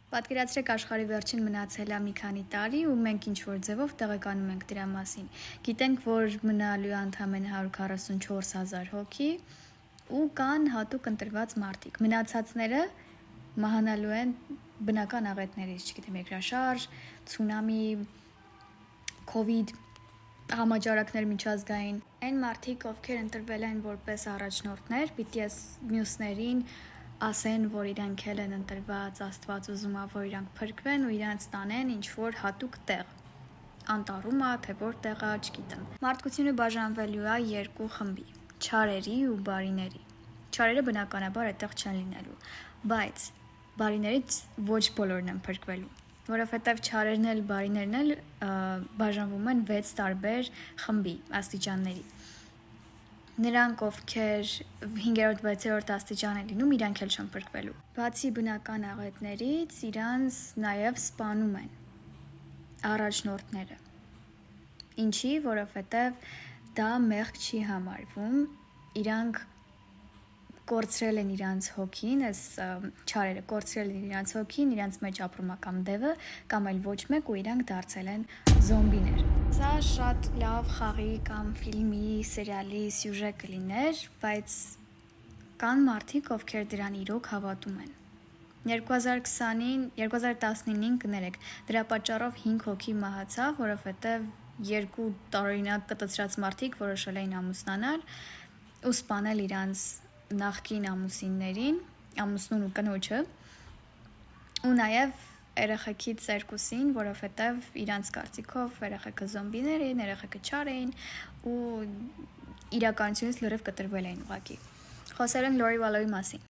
Պատկերացրեք աշխարհի վերջին մնացել է մի քանի տարի ու մենք ինչ-որ ձևով տեղեկանում ենք դրա մասին։ Գիտենք, որ մնալու է ընդամենը 144,000 հոգի ու կան հատուկ ընտրված մարդիկ։ Մնացածները մահանալու են բնական աղետներից, չգիտեմ, երկրաշարժ, ցունամի, COVID, համաճարակներ միջազգային։ Այն մարդիկ, ովքեր ընտրվել են որպես առաջնորդներ, պիտի մյուսներին ասեն, որ իրանք էլ են ընտրված, Աստված ուզում է, որ իրանք փրկվեն ու իրանց տանեն ինչ-որ հատուկ տեղ։ Անտառում է, թե որտեղ է, չգիտեմ։ Մարդկությունը բաժանվելու է երկու խմբի՝ չարերի ու բարիների։ Չարերը բնականաբար այդտեղ չեն լինելու, բայց բարիներից ոչ բոլորն են փրկվելու, որովհետև չարերն էլ բարիներն էլ բաժանվում են 6 տարբեր խմբի, աստիճանների։ Նրանք, ովքեր 5-րդ, 6-րդ աստիճան են լինում, իրանք էլ չեն փրկվելու։ Բացի բնական աղետներից, իրանց նաև սպանում են առաջնորդները։ Ինչի, որովհետև դա մեղք չի համարվում, իրանք կորցրել են իրանց հոգին, այս չարերը կորցրել են իրանց հոգին, իրանց մեջ ապրում է կամ դևը, կամ այլ ոչ մեկ ու իրանք դարձել են զոմբիներ։ Սա շատ լավ խաղի կամ ֆիլմի, սերիալի սյուժե կլիներ, բայց կան մարդիկ, ովքեր դրան իրոք հավատում են։ 2019-ին կներեք, դրա պատճառով 5 հոգի մահացավ, որովհետև 2 տարօրինակ կտցրած մարդիկ որոշել էին ամուսնանալ ու սպանել իրանց նախկին ամուսիններին, ամուսնուն ու կնոջը, ու նաև երեխեքից 2-ին, որովհետև իրանց կարծիքով երեխեքը զոմբիներ էին, երեխեքը չար էին ու իրականությունից լրիվ կտրվել էին ուղղակի։ Խոսել ենք Լորի Վալոյի մասին։